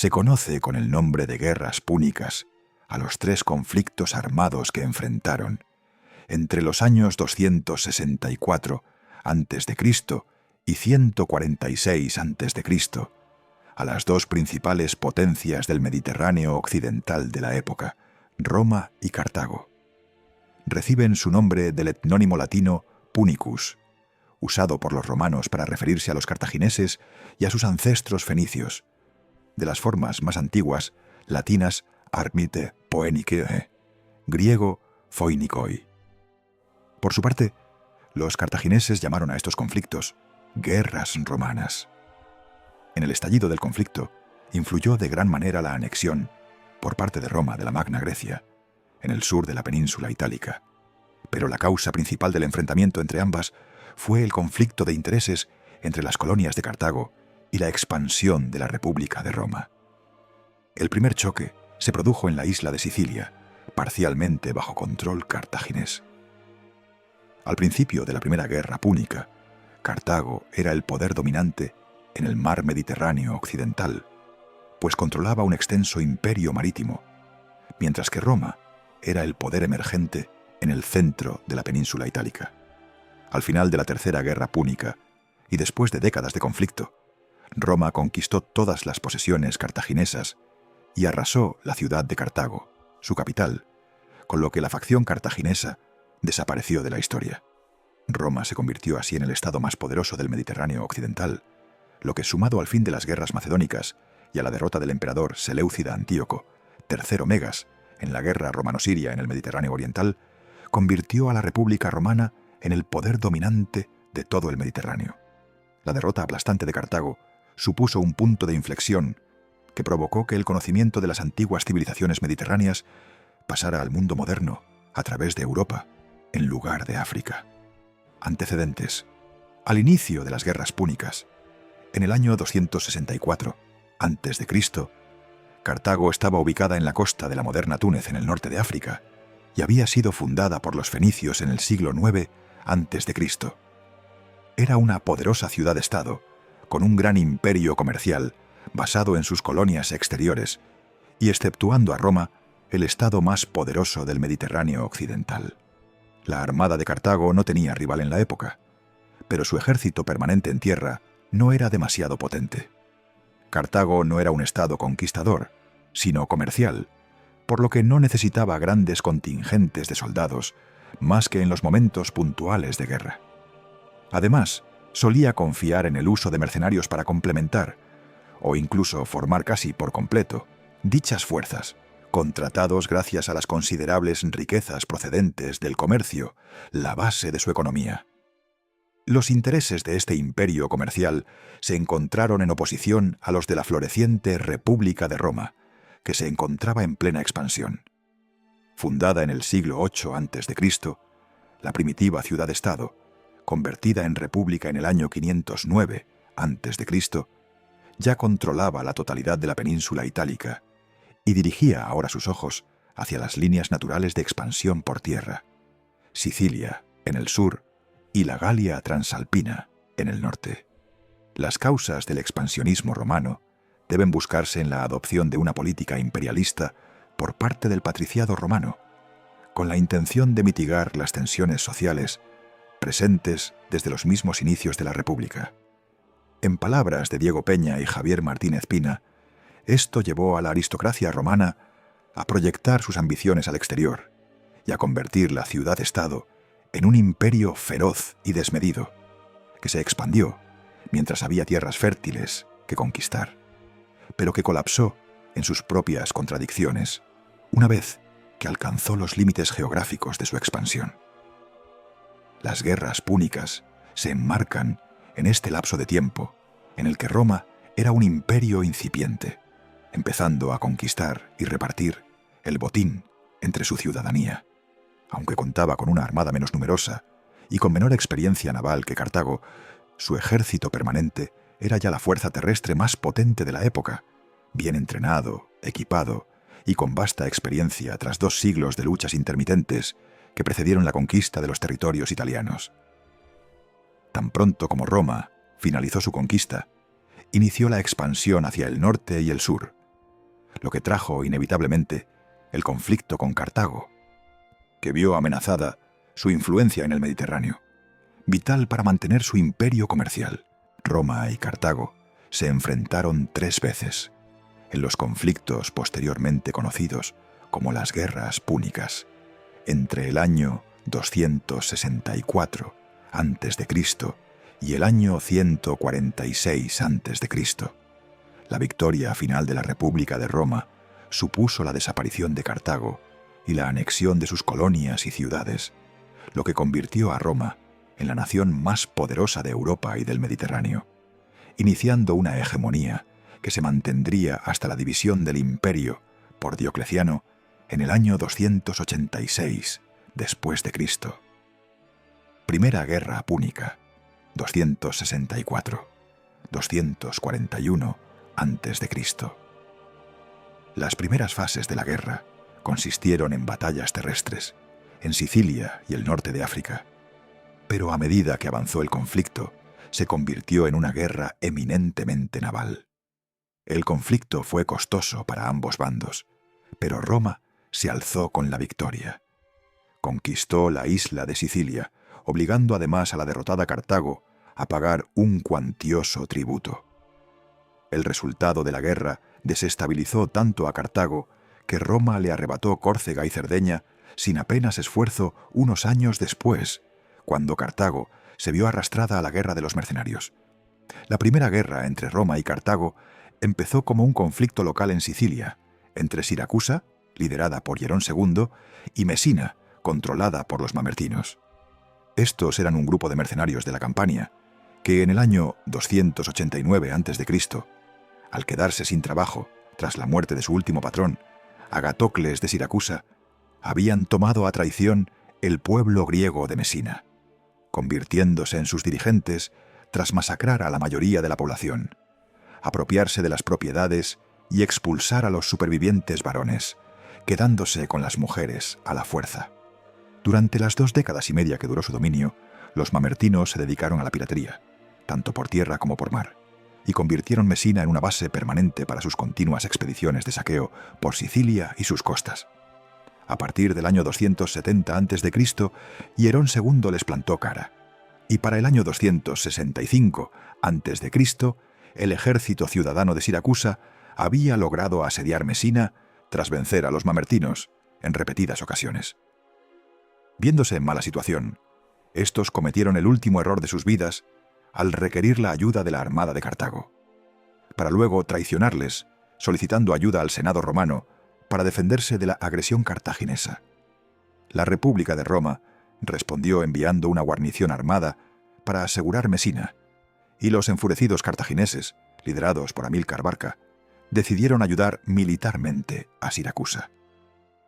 Se conoce con el nombre de guerras púnicas a los 3 conflictos armados que enfrentaron entre los años 264 a.C. y 146 a.C. a las 2 principales potencias del Mediterráneo occidental de la época, Roma y Cartago. Reciben su nombre del etnónimo latino Punicus, usado por los romanos para referirse a los cartagineses y a sus ancestros fenicios, de las formas más antiguas, latinas Armite Poenike, griego Phoinikoi. Por su parte, los cartagineses llamaron a estos conflictos guerras romanas. En el estallido del conflicto influyó de gran manera la anexión, por parte de Roma, de la Magna Grecia, en el sur de la península itálica. Pero la causa principal del enfrentamiento entre ambas fue el conflicto de intereses entre las colonias de Cartago y la expansión de la República de Roma. El primer choque se produjo en la isla de Sicilia, parcialmente bajo control cartaginés. Al principio de la Primera Guerra Púnica, Cartago era el poder dominante en el mar Mediterráneo occidental, pues controlaba un extenso imperio marítimo, mientras que Roma era el poder emergente en el centro de la península itálica. Al final de la Tercera Guerra Púnica, y después de décadas de conflicto, Roma conquistó todas las posesiones cartaginesas y arrasó la ciudad de Cartago, su capital, con lo que la facción cartaginesa desapareció de la historia. Roma se convirtió así en el estado más poderoso del Mediterráneo occidental, lo que, sumado al fin de las guerras macedónicas y a la derrota del emperador Seleucida Antíoco, III Megas, en la guerra romano-siria en el Mediterráneo oriental, convirtió a la República Romana en el poder dominante de todo el Mediterráneo. La derrota aplastante de Cartago supuso un punto de inflexión que provocó que el conocimiento de las antiguas civilizaciones mediterráneas pasara al mundo moderno a través de Europa, en lugar de África. Antecedentes. Al inicio de las guerras púnicas, en el año 264 a.C., Cartago estaba ubicada en la costa de la moderna Túnez en el norte de África y había sido fundada por los fenicios en el siglo IX a.C. Era una poderosa ciudad-estado, con un gran imperio comercial basado en sus colonias exteriores y, exceptuando a Roma, el estado más poderoso del Mediterráneo occidental. La armada de Cartago no tenía rival en la época, pero su ejército permanente en tierra no era demasiado potente. Cartago no era un estado conquistador, sino comercial, por lo que no necesitaba grandes contingentes de soldados más que en los momentos puntuales de guerra. Además, solía confiar en el uso de mercenarios para complementar, o incluso formar casi por completo, dichas fuerzas, contratados gracias a las considerables riquezas procedentes del comercio, la base de su economía. Los intereses de este imperio comercial se encontraron en oposición a los de la floreciente República de Roma, que se encontraba en plena expansión. Fundada en el siglo VIII a.C., la primitiva ciudad-estado, convertida en república en el año 509 a.C., ya controlaba la totalidad de la península itálica y dirigía ahora sus ojos hacia las líneas naturales de expansión por tierra: Sicilia, en el sur, y la Galia transalpina, en el norte. Las causas del expansionismo romano deben buscarse en la adopción de una política imperialista por parte del patriciado romano, con la intención de mitigar las tensiones sociales presentes desde los mismos inicios de la República. En palabras de Diego Peña y Javier Martínez Pina, esto llevó a la aristocracia romana a proyectar sus ambiciones al exterior y a convertir la ciudad-estado en un imperio feroz y desmedido, que se expandió mientras había tierras fértiles que conquistar, pero que colapsó en sus propias contradicciones una vez que alcanzó los límites geográficos de su expansión. Las guerras púnicas se enmarcan en este lapso de tiempo en el que Roma era un imperio incipiente, empezando a conquistar y repartir el botín entre su ciudadanía. Aunque contaba con una armada menos numerosa y con menor experiencia naval que Cartago, su ejército permanente era ya la fuerza terrestre más potente de la época, bien entrenado, equipado y con vasta experiencia tras 2 siglos de luchas intermitentes que precedieron la conquista de los territorios italianos. Tan pronto como Roma finalizó su conquista, inició la expansión hacia el norte y el sur, lo que trajo inevitablemente el conflicto con Cartago, que vio amenazada su influencia en el Mediterráneo, vital para mantener su imperio comercial. Roma y Cartago se enfrentaron 3 veces, en los conflictos posteriormente conocidos como las guerras púnicas, entre el año 264 a.C. y el año 146 a.C. La victoria final de la República de Roma supuso la desaparición de Cartago y la anexión de sus colonias y ciudades, lo que convirtió a Roma en la nación más poderosa de Europa y del Mediterráneo, iniciando una hegemonía que se mantendría hasta la división del imperio por Diocleciano en el año 286 después de Cristo. Primera Guerra Púnica, 264-241 a.C. Las primeras fases de la guerra consistieron en batallas terrestres en Sicilia y el norte de África, pero a medida que avanzó el conflicto, se convirtió en una guerra eminentemente naval. El conflicto fue costoso para ambos bandos, pero Roma se alzó con la victoria. Conquistó la isla de Sicilia, obligando además a la derrotada Cartago a pagar un cuantioso tributo. El resultado de la guerra desestabilizó tanto a Cartago que Roma le arrebató Córcega y Cerdeña sin apenas esfuerzo unos años después, cuando Cartago se vio arrastrada a la guerra de los mercenarios. La primera guerra entre Roma y Cartago empezó como un conflicto local en Sicilia, entre Siracusa, liderada por Hierón II, y Mesina, controlada por los mamertinos. Estos eran un grupo de mercenarios de la Campania, que en el año 289 a.C., al quedarse sin trabajo tras la muerte de su último patrón, Agatocles de Siracusa, habían tomado a traición el pueblo griego de Mesina, convirtiéndose en sus dirigentes tras masacrar a la mayoría de la población, apropiarse de las propiedades y expulsar a los supervivientes varones, quedándose con las mujeres a la fuerza. Durante las 2 décadas y media que duró su dominio, los mamertinos se dedicaron a la piratería, tanto por tierra como por mar, y convirtieron Mesina en una base permanente para sus continuas expediciones de saqueo por Sicilia y sus costas. A partir del año 270 a.C., Hierón II les plantó cara, y para el año 265 a.C., el ejército ciudadano de Siracusa había logrado asediar Mesina tras vencer a los mamertinos en repetidas ocasiones. Viéndose en mala situación, estos cometieron el último error de sus vidas al requerir la ayuda de la armada de Cartago, para luego traicionarles, solicitando ayuda al Senado romano para defenderse de la agresión cartaginesa. La República de Roma respondió enviando una guarnición armada para asegurar Mesina, y los enfurecidos cartagineses, liderados por Amílcar Barca, decidieron ayudar militarmente a Siracusa.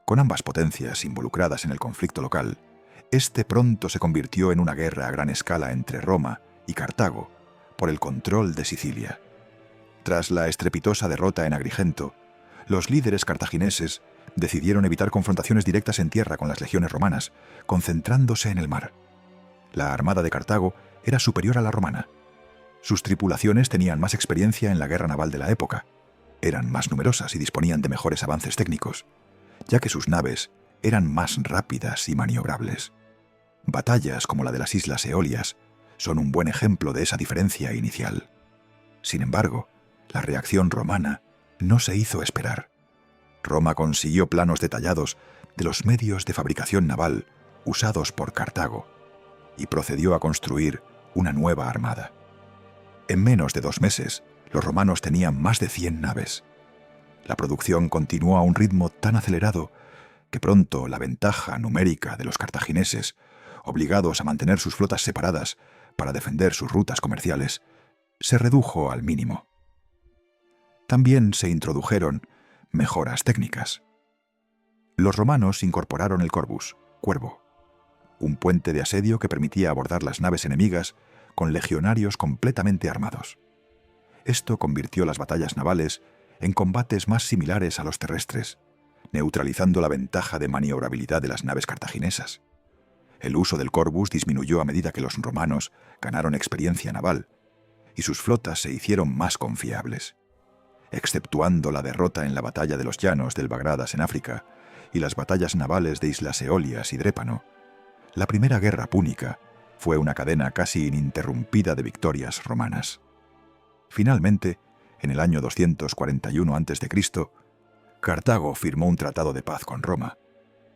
Con ambas potencias involucradas en el conflicto local, este pronto se convirtió en una guerra a gran escala entre Roma y Cartago por el control de Sicilia. Tras la estrepitosa derrota en Agrigento, los líderes cartagineses decidieron evitar confrontaciones directas en tierra con las legiones romanas, concentrándose en el mar. La armada de Cartago era superior a la romana. Sus tripulaciones tenían más experiencia en la guerra naval de la época, eran más numerosas y disponían de mejores avances técnicos, ya que sus naves eran más rápidas y maniobrables. Batallas como la de las Islas Eolias son un buen ejemplo de esa diferencia inicial. Sin embargo, la reacción romana no se hizo esperar. Roma consiguió planos detallados de los medios de fabricación naval usados por Cartago y procedió a construir una nueva armada. En menos de 2 meses, los romanos tenían más de 100 naves. La producción continuó a un ritmo tan acelerado que pronto la ventaja numérica de los cartagineses, obligados a mantener sus flotas separadas para defender sus rutas comerciales, se redujo al mínimo. También se introdujeron mejoras técnicas. Los romanos incorporaron el corvus, cuervo, un puente de asedio que permitía abordar las naves enemigas con legionarios completamente armados. Esto convirtió las batallas navales en combates más similares a los terrestres, neutralizando la ventaja de maniobrabilidad de las naves cartaginesas. El uso del corvus disminuyó a medida que los romanos ganaron experiencia naval, y sus flotas se hicieron más confiables. exceptuando la derrota en la batalla de los Llanos del Bagradas en África y las batallas navales de Islas Eolias y Drépano, la primera guerra púnica fue una cadena casi ininterrumpida de victorias romanas. Finalmente, en el año 241 a.C., Cartago firmó un tratado de paz con Roma,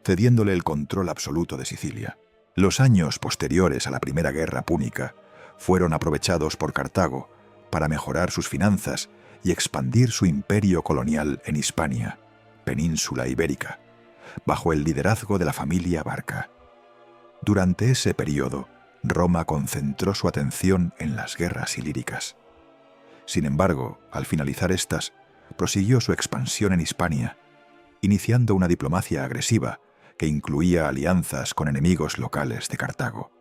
cediéndole el control absoluto de Sicilia. Los años posteriores a la primera guerra púnica fueron aprovechados por Cartago para mejorar sus finanzas y expandir su imperio colonial en Hispania, península ibérica, bajo el liderazgo de la familia Barca. Durante ese periodo, Roma concentró su atención en las guerras ilíricas. Sin embargo, al finalizar estas, prosiguió su expansión en Hispania, iniciando una diplomacia agresiva que incluía alianzas con enemigos locales de Cartago.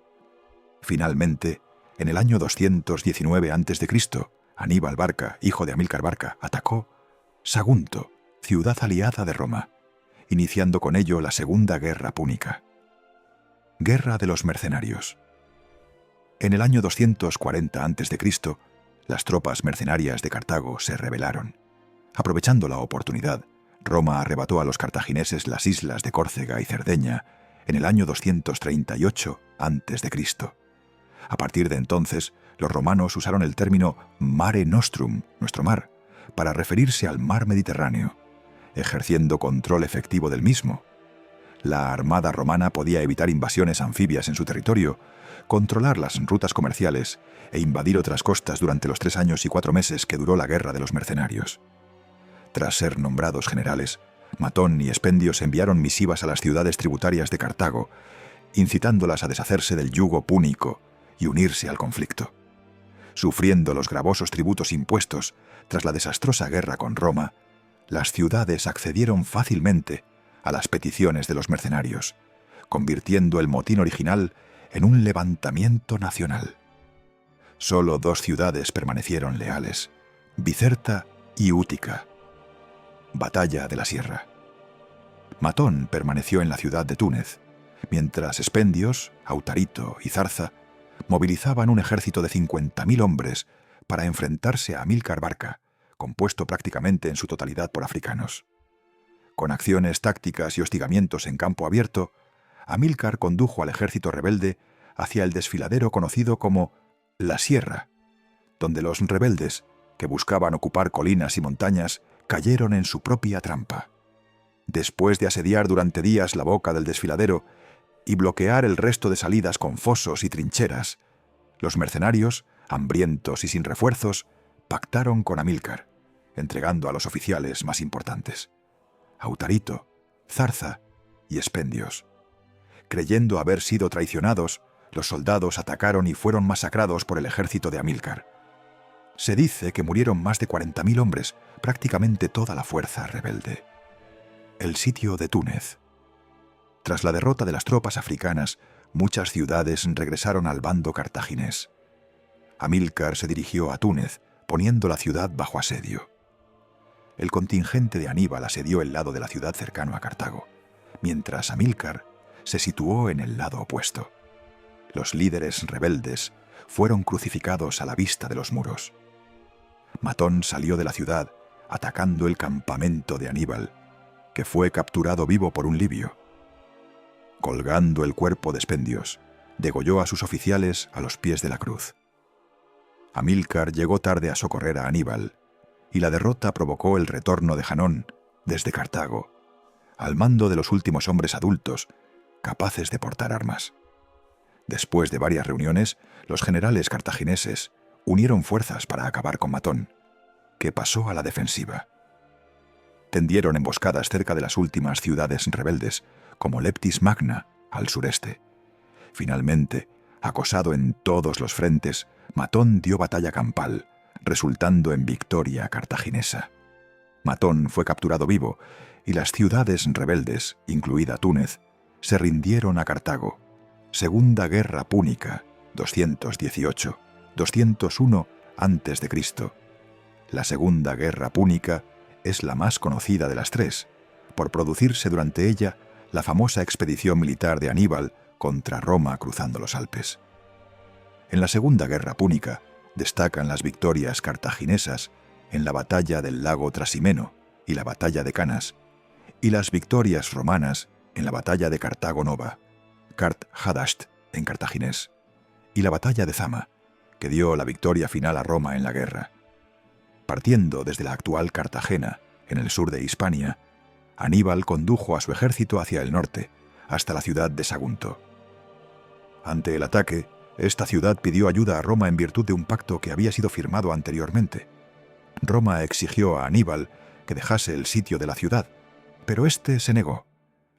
Finalmente, en el año 219 a.C., Aníbal Barca, hijo de Amílcar Barca, atacó Sagunto, ciudad aliada de Roma, iniciando con ello la Segunda Guerra Púnica. Guerra de los Mercenarios. En el año 240 a.C., las tropas mercenarias de Cartago se rebelaron. Aprovechando la oportunidad, Roma arrebató a los cartagineses las islas de Córcega y Cerdeña en el año 238 a.C. A partir de entonces, los romanos usaron el término Mare Nostrum, nuestro mar, para referirse al mar Mediterráneo, ejerciendo control efectivo del mismo. La armada romana podía evitar invasiones anfibias en su territorio, controlar las rutas comerciales e invadir otras costas durante los 3 años y 4 meses que duró la Guerra de los Mercenarios. Tras ser nombrados generales, Matón y Espendios enviaron misivas a las ciudades tributarias de Cartago, incitándolas a deshacerse del yugo púnico y unirse al conflicto. Sufriendo los gravosos tributos impuestos tras la desastrosa guerra con Roma, las ciudades accedieron fácilmente a las peticiones de los mercenarios, convirtiendo el motín original en un levantamiento nacional. Solo 2 ciudades permanecieron leales: Bicerta y Útica. Batalla de la Sierra. Matón permaneció en la ciudad de Túnez, mientras Espendios, Autarito y Zarza movilizaban un ejército de 50.000 hombres para enfrentarse a Amílcar Barca, compuesto prácticamente en su totalidad por africanos. Con acciones tácticas y hostigamientos en campo abierto, Amílcar condujo al ejército rebelde hacia el desfiladero conocido como La Sierra, donde los rebeldes, que buscaban ocupar colinas y montañas, cayeron en su propia trampa. Después de asediar durante días la boca del desfiladero y bloquear el resto de salidas con fosos y trincheras, los mercenarios, hambrientos y sin refuerzos, pactaron con Amílcar, entregando a los oficiales más importantes: Autarito, Zarza y Espendios. Creyendo haber sido traicionados, los soldados atacaron y fueron masacrados por el ejército de Amílcar. Se dice que murieron más de 40.000 hombres, prácticamente toda la fuerza rebelde. El sitio de Túnez. Tras la derrota de las tropas africanas, muchas ciudades regresaron al bando cartaginés. Amílcar se dirigió a Túnez, poniendo la ciudad bajo asedio. El contingente de Aníbal asedió el lado de la ciudad cercano a Cartago, mientras Amílcar se situó en el lado opuesto. Los líderes rebeldes fueron crucificados a la vista de los muros. Matón salió de la ciudad atacando el campamento de Aníbal, que fue capturado vivo por un libio. Colgando el cuerpo de Espendios, degolló a sus oficiales a los pies de la cruz. Amílcar llegó tarde a socorrer a Aníbal, y la derrota provocó el retorno de Janón desde Cartago, al mando de los últimos hombres adultos capaces de portar armas. Después de varias reuniones, los generales cartagineses unieron fuerzas para acabar con Matón, que pasó a la defensiva. Tendieron emboscadas cerca de las últimas ciudades rebeldes, como Leptis Magna, al sureste. Finalmente, acosado en todos los frentes, Matón dio batalla campal, resultando en victoria cartaginesa. Matón fue capturado vivo, y las ciudades rebeldes, incluida Túnez, se rindieron a Cartago. Segunda Guerra Púnica, 218-201 a.C. La Segunda Guerra Púnica es la más conocida de las 3, por producirse durante ella la famosa expedición militar de Aníbal contra Roma cruzando los Alpes. En la Segunda Guerra Púnica destacan las victorias cartaginesas en la batalla del lago Trasimeno y la batalla de Canas, y las victorias romanas en la batalla de Cartago Nova, Cart Hadasht en cartaginés, y la batalla de Zama, que dio la victoria final a Roma en la guerra. Partiendo desde la actual Cartagena, en el sur de Hispania, Aníbal condujo a su ejército hacia el norte, hasta la ciudad de Sagunto. Ante el ataque, esta ciudad pidió ayuda a Roma en virtud de un pacto que había sido firmado anteriormente. Roma exigió a Aníbal que dejase el sitio de la ciudad, pero éste se negó,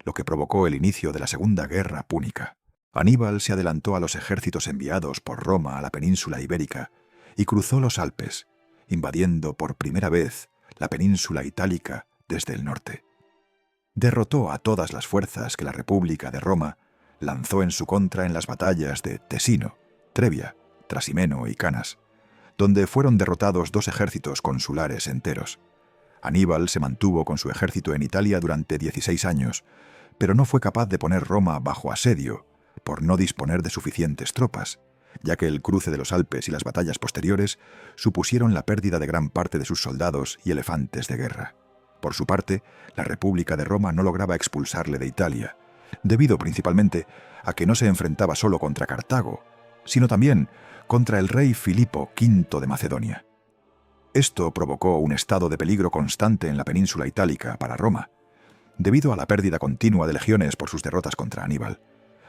lo que provocó el inicio de la Segunda Guerra Púnica. Aníbal se adelantó a los ejércitos enviados por Roma a la península ibérica y cruzó los Alpes, invadiendo por primera vez la península itálica desde el norte. Derrotó a todas las fuerzas que la República de Roma lanzó en su contra en las batallas de Tesino, Trebia, Trasimeno y Canas, donde fueron derrotados 2 ejércitos consulares enteros. Aníbal se mantuvo con su ejército en Italia durante 16 años, pero no fue capaz de poner Roma bajo asedio por no disponer de suficientes tropas, ya que el cruce de los Alpes y las batallas posteriores supusieron la pérdida de gran parte de sus soldados y elefantes de guerra. Por su parte, la República de Roma no lograba expulsarle de Italia, debido principalmente a que no se enfrentaba solo contra Cartago, sino también contra el rey Filipo V de Macedonia. Esto provocó un estado de peligro constante en la península itálica para Roma, debido a la pérdida continua de legiones por sus derrotas contra Aníbal.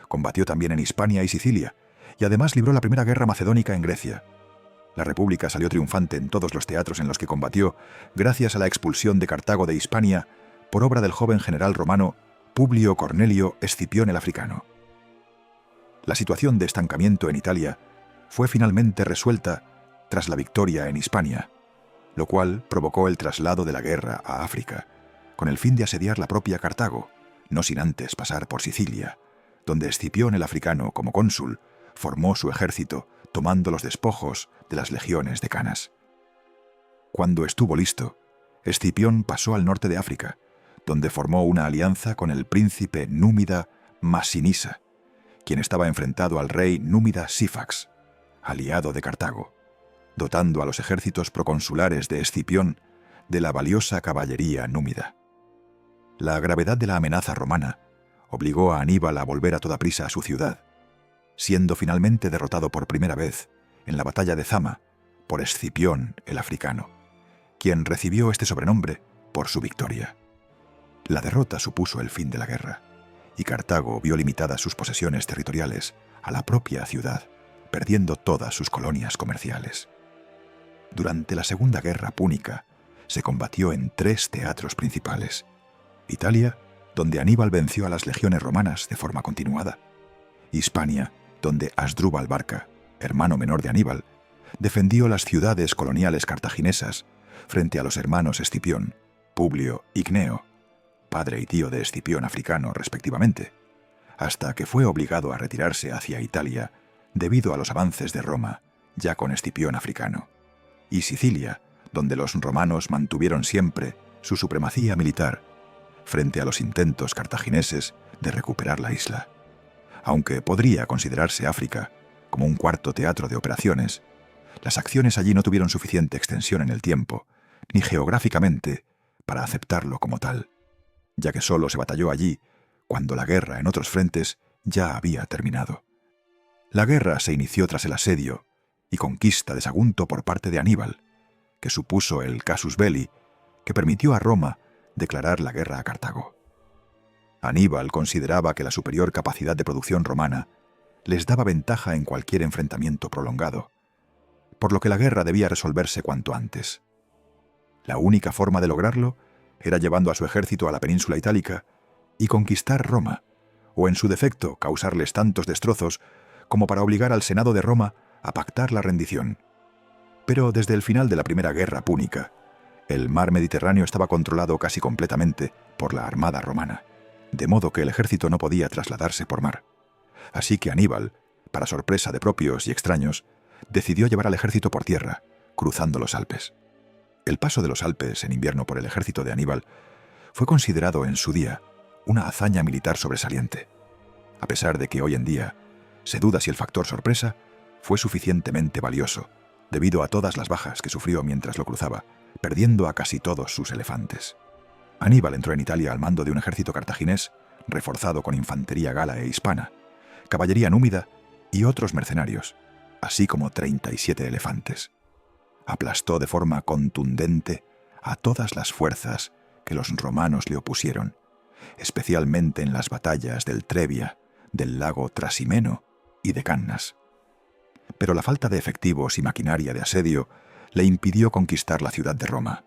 Combatió también en Hispania y Sicilia, y además libró la primera guerra macedónica en Grecia. La República salió triunfante en todos los teatros en los que combatió, gracias a la expulsión de Cartago de Hispania por obra del joven general romano Publio Cornelio Escipión el Africano. La situación de estancamiento en Italia fue finalmente resuelta tras la victoria en Hispania, lo cual provocó el traslado de la guerra a África, con el fin de asediar la propia Cartago, no sin antes pasar por Sicilia, donde Escipión el Africano, como cónsul, formó su ejército tomando los despojos de las legiones de Canas. Cuando estuvo listo, Escipión pasó al norte de África, donde formó una alianza con el príncipe númida Masinisa, quien estaba enfrentado al rey númida Sífax, aliado de Cartago, dotando a los ejércitos proconsulares de Escipión de la valiosa caballería númida. La gravedad de la amenaza romana obligó a Aníbal a volver a toda prisa a su ciudad, siendo finalmente derrotado por primera vez en la batalla de Zama por Escipión el Africano, quien recibió este sobrenombre por su victoria. La derrota supuso el fin de la guerra, y Cartago vio limitadas sus posesiones territoriales a la propia ciudad, perdiendo todas sus colonias comerciales. Durante la Segunda Guerra Púnica se combatió en 3 teatros principales: Italia, donde Aníbal venció a las legiones romanas de forma continuada; Hispania, donde Asdrúbal Barca, hermano menor de Aníbal, defendió las ciudades coloniales cartaginesas frente a los hermanos Escipión, Publio y Cneo, padre y tío de Escipión Africano respectivamente, hasta que fue obligado a retirarse hacia Italia debido a los avances de Roma, ya con Escipión Africano; y Sicilia, donde los romanos mantuvieron siempre su supremacía militar frente a los intentos cartagineses de recuperar la isla. Aunque podría considerarse África como un cuarto teatro de operaciones, las acciones allí no tuvieron suficiente extensión en el tiempo, ni geográficamente, para aceptarlo como tal, ya que solo se batalló allí cuando la guerra en otros frentes ya había terminado. La guerra se inició tras el asedio y conquista de Sagunto por parte de Aníbal, que supuso el casus belli que permitió a Roma declarar la guerra a Cartago. Aníbal consideraba que la superior capacidad de producción romana les daba ventaja en cualquier enfrentamiento prolongado, por lo que la guerra debía resolverse cuanto antes. La única forma de lograrlo era llevando a su ejército a la península itálica y conquistar Roma, o en su defecto causarles tantos destrozos como para obligar al Senado de Roma a pactar la rendición. Pero desde el final de la Primera Guerra Púnica, el mar Mediterráneo estaba controlado casi completamente por la armada romana, de modo que el ejército no podía trasladarse por mar. Así que Aníbal, para sorpresa de propios y extraños, decidió llevar al ejército por tierra, cruzando los Alpes. El paso de los Alpes en invierno por el ejército de Aníbal fue considerado en su día una hazaña militar sobresaliente, a pesar de que hoy en día se duda si el factor sorpresa fue suficientemente valioso, debido a todas las bajas que sufrió mientras lo cruzaba, perdiendo a casi todos sus elefantes. Aníbal entró en Italia al mando de un ejército cartaginés reforzado con infantería gala e hispana, caballería númida y otros mercenarios, así como 37 elefantes. Aplastó de forma contundente a todas las fuerzas que los romanos le opusieron, especialmente en las batallas del Trebia, del lago Trasimeno y de Cannas. Pero la falta de efectivos y maquinaria de asedio le impidió conquistar la ciudad de Roma,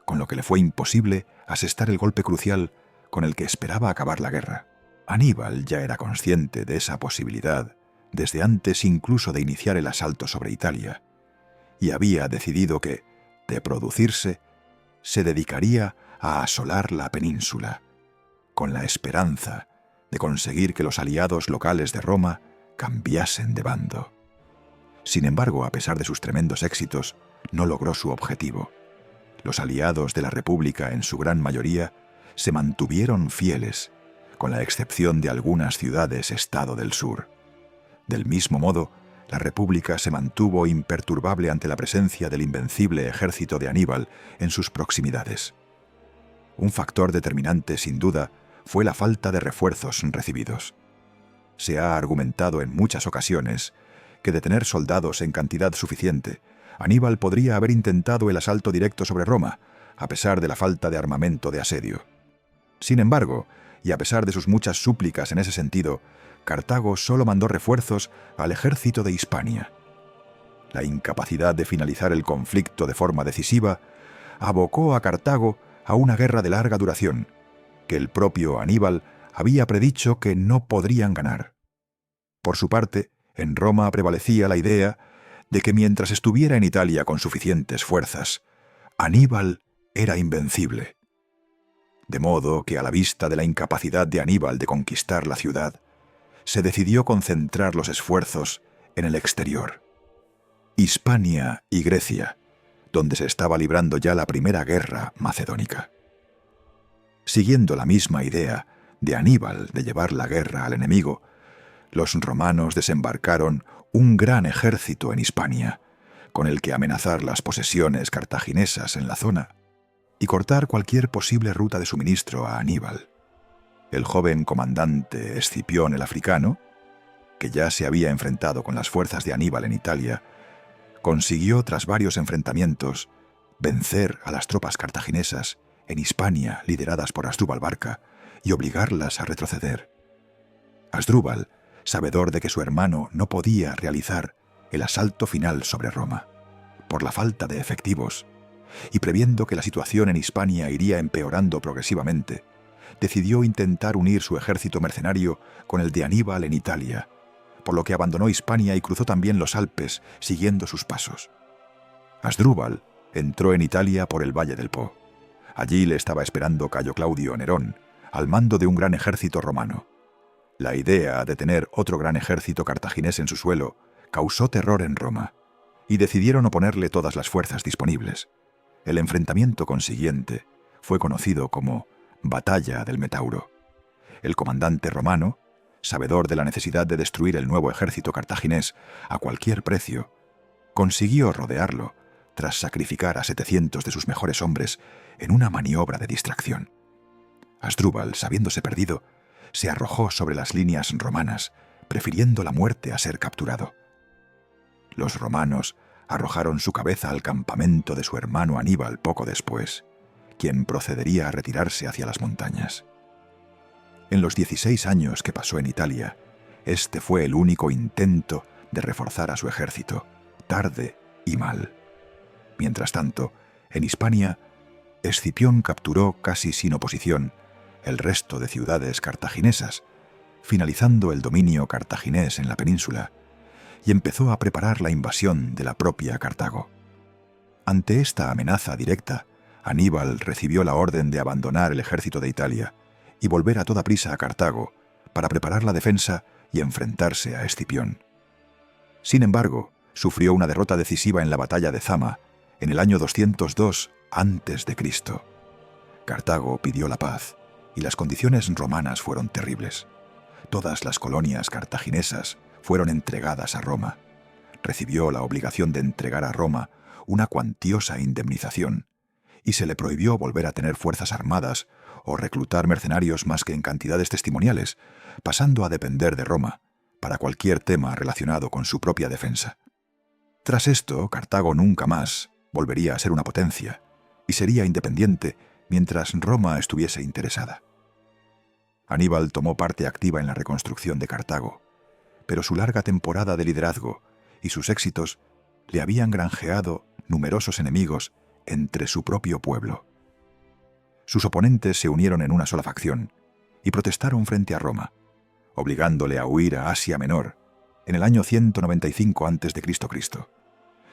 con lo que le fue imposible asestar el golpe crucial con el que esperaba acabar la guerra. Aníbal ya era consciente de esa posibilidad desde antes incluso de iniciar el asalto sobre Italia, y había decidido que, de producirse, se dedicaría a asolar la península, con la esperanza de conseguir que los aliados locales de Roma cambiasen de bando. Sin embargo, a pesar de sus tremendos éxitos, no logró su objetivo. Los aliados de la República, en su gran mayoría, se mantuvieron fieles, con la excepción de algunas ciudades-estado del sur. Del mismo modo, la República se mantuvo imperturbable ante la presencia del invencible ejército de Aníbal en sus proximidades. Un factor determinante, sin duda, fue la falta de refuerzos recibidos. Se ha argumentado en muchas ocasiones que de tener soldados en cantidad suficiente, Aníbal podría haber intentado el asalto directo sobre Roma, a pesar de la falta de armamento de asedio. Sin embargo, y a pesar de sus muchas súplicas en ese sentido, Cartago solo mandó refuerzos al ejército de Hispania. La incapacidad de finalizar el conflicto de forma decisiva abocó a Cartago a una guerra de larga duración, que el propio Aníbal había predicho que no podrían ganar. Por su parte, en Roma prevalecía la idea de que mientras estuviera en Italia con suficientes fuerzas, Aníbal era invencible. De modo que, a la vista de la incapacidad de Aníbal de conquistar la ciudad, se decidió concentrar los esfuerzos en el exterior. Hispania y Grecia, donde se estaba librando ya la primera guerra macedónica. Siguiendo la misma idea de Aníbal de llevar la guerra al enemigo, los romanos desembarcaron un gran ejército en Hispania, con el que amenazar las posesiones cartaginesas en la zona y cortar cualquier posible ruta de suministro a Aníbal. El joven comandante Escipión el Africano, que ya se había enfrentado con las fuerzas de Aníbal en Italia, consiguió, tras varios enfrentamientos, vencer a las tropas cartaginesas en Hispania lideradas por Asdrúbal Barca y obligarlas a retroceder. Asdrúbal, sabedor de que su hermano no podía realizar el asalto final sobre Roma, por la falta de efectivos, y previendo que la situación en Hispania iría empeorando progresivamente, decidió intentar unir su ejército mercenario con el de Aníbal en Italia, por lo que abandonó Hispania y cruzó también los Alpes, siguiendo sus pasos. Asdrúbal entró en Italia por el Valle del Po. Allí le estaba esperando Cayo Claudio Nerón, al mando de un gran ejército romano. La idea de tener otro gran ejército cartaginés en su suelo causó terror en Roma, y decidieron oponerle todas las fuerzas disponibles. El enfrentamiento consiguiente fue conocido como Batalla del Metauro. El comandante romano, sabedor de la necesidad de destruir el nuevo ejército cartaginés a cualquier precio, consiguió rodearlo tras sacrificar a 700 de sus mejores hombres en una maniobra de distracción. Asdrúbal, sabiéndose perdido, se arrojó sobre las líneas romanas, prefiriendo la muerte a ser capturado. Los romanos arrojaron su cabeza al campamento de su hermano Aníbal poco después, quien procedería a retirarse hacia las montañas. En los 16 años que pasó en Italia, este fue el único intento de reforzar a su ejército, tarde y mal. Mientras tanto, en Hispania, Escipión capturó casi sin oposición el resto de ciudades cartaginesas, finalizando el dominio cartaginés en la península, y empezó a preparar la invasión de la propia Cartago. Ante esta amenaza directa, Aníbal recibió la orden de abandonar el ejército de Italia y volver a toda prisa a Cartago para preparar la defensa y enfrentarse a Escipión. Sin embargo, sufrió una derrota decisiva en la batalla de Zama en el año 202 a.C. Cartago pidió la paz y las condiciones romanas fueron terribles. Todas las colonias cartaginesas fueron entregadas a Roma. Recibió la obligación de entregar a Roma una cuantiosa indemnización y se le prohibió volver a tener fuerzas armadas o reclutar mercenarios más que en cantidades testimoniales, pasando a depender de Roma para cualquier tema relacionado con su propia defensa. Tras esto, Cartago nunca más volvería a ser una potencia y sería independiente mientras Roma estuviese interesada. Aníbal tomó parte activa en la reconstrucción de Cartago, pero su larga temporada de liderazgo y sus éxitos le habían granjeado numerosos enemigos entre su propio pueblo. Sus oponentes se unieron en una sola facción y protestaron frente a Roma, obligándole a huir a Asia Menor en el año 195 a.C.,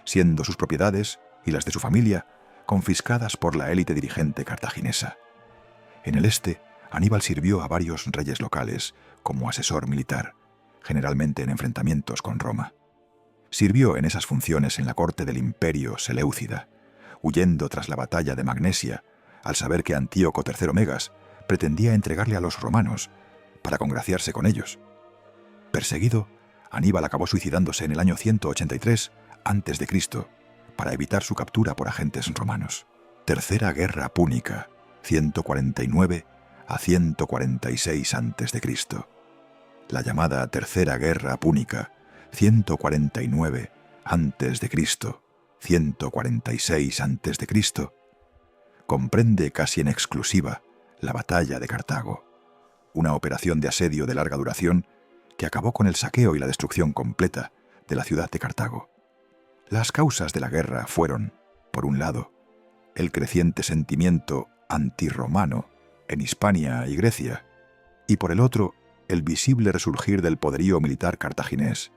siendo sus propiedades y las de su familia confiscadas por la élite dirigente cartaginesa. En el este, Aníbal sirvió a varios reyes locales como asesor militar, generalmente en enfrentamientos con Roma. Sirvió en esas funciones en la corte del Imperio Seleucida, huyendo tras la batalla de Magnesia, al saber que Antíoco III Megas pretendía entregarle a los romanos para congraciarse con ellos. Perseguido, Aníbal acabó suicidándose en el año 183 a.C. para evitar su captura por agentes romanos. Tercera Guerra Púnica, 149 a 146 a.C. La llamada Tercera Guerra Púnica, 149 a.C., 146 a.C., comprende casi en exclusiva la Batalla de Cartago, una operación de asedio de larga duración que acabó con el saqueo y la destrucción completa de la ciudad de Cartago. Las causas de la guerra fueron, por un lado, el creciente sentimiento antirromano en Hispania y Grecia, y por el otro, el visible resurgir del poderío militar cartaginés,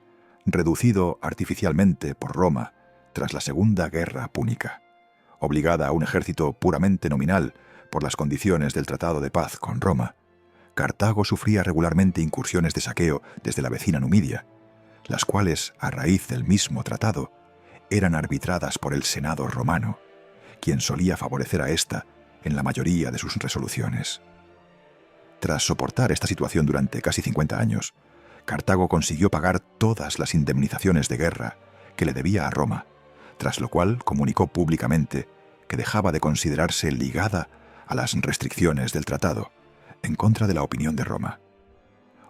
reducido artificialmente por Roma tras la Segunda Guerra Púnica, obligada a un ejército puramente nominal por las condiciones del Tratado de Paz con Roma. Cartago sufría regularmente incursiones de saqueo desde la vecina Numidia, las cuales, a raíz del mismo tratado, eran arbitradas por el Senado romano, quien solía favorecer a ésta en la mayoría de sus resoluciones. Tras soportar esta situación durante casi 50 años, Cartago consiguió pagar todas las indemnizaciones de guerra que le debía a Roma, tras lo cual comunicó públicamente que dejaba de considerarse ligada a las restricciones del tratado, en contra de la opinión de Roma.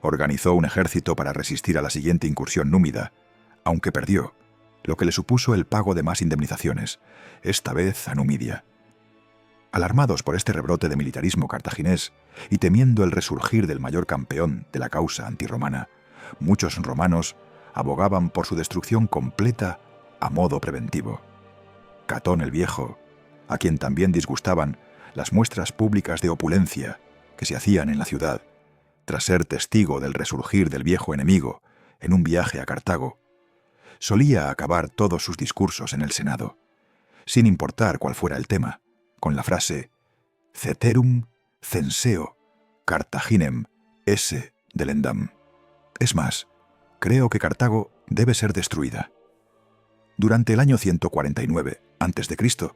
Organizó un ejército para resistir a la siguiente incursión númida, aunque perdió, lo que le supuso el pago de más indemnizaciones, esta vez a Numidia. Alarmados por este rebrote de militarismo cartaginés y temiendo el resurgir del mayor campeón de la causa antirromana, muchos romanos abogaban por su destrucción completa a modo preventivo. Catón el Viejo, a quien también disgustaban las muestras públicas de opulencia que se hacían en la ciudad, tras ser testigo del resurgir del viejo enemigo en un viaje a Cartago, solía acabar todos sus discursos en el Senado, sin importar cuál fuera el tema, con la frase «Ceterum censeo Cartaginem esse delendam». Es más, creo que Cartago debe ser destruida. Durante el año 149 a.C.,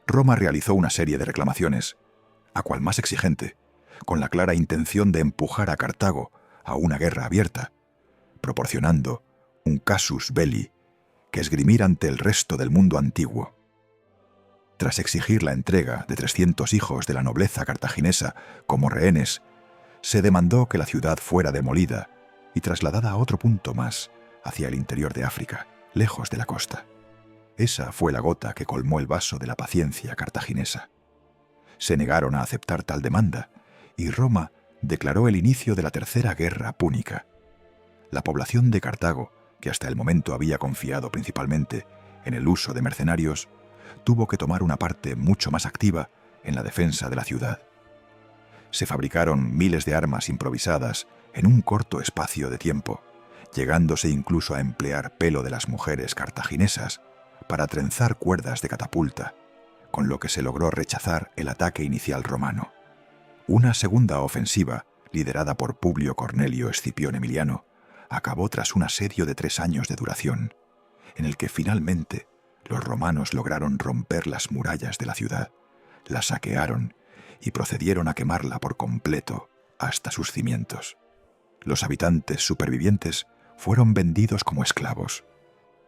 Roma realizó una serie de reclamaciones, a cual más exigente, con la clara intención de empujar a Cartago a una guerra abierta, proporcionando un casus belli que esgrimir ante el resto del mundo antiguo. Tras exigir la entrega de 300 hijos de la nobleza cartaginesa como rehenes, se demandó que la ciudad fuera demolida y trasladada a otro punto más, hacia el interior de África, lejos de la costa. Esa fue la gota que colmó el vaso de la paciencia cartaginesa. Se negaron a aceptar tal demanda, y Roma declaró el inicio de la Tercera Guerra Púnica. La población de Cartago, que hasta el momento había confiado principalmente en el uso de mercenarios, tuvo que tomar una parte mucho más activa en la defensa de la ciudad. Se fabricaron miles de armas improvisadas en un corto espacio de tiempo, llegándose incluso a emplear pelo de las mujeres cartaginesas para trenzar cuerdas de catapulta, con lo que se logró rechazar el ataque inicial romano. Una segunda ofensiva, liderada por Publio Cornelio Escipión Emiliano, acabó tras un asedio de 3 años de duración, en el que finalmente los romanos lograron romper las murallas de la ciudad, la saquearon y procedieron a quemarla por completo hasta sus cimientos. Los habitantes supervivientes fueron vendidos como esclavos,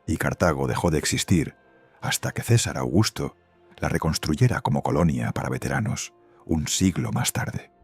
y Cartago dejó de existir hasta que César Augusto la reconstruyera como colonia para veteranos un siglo más tarde.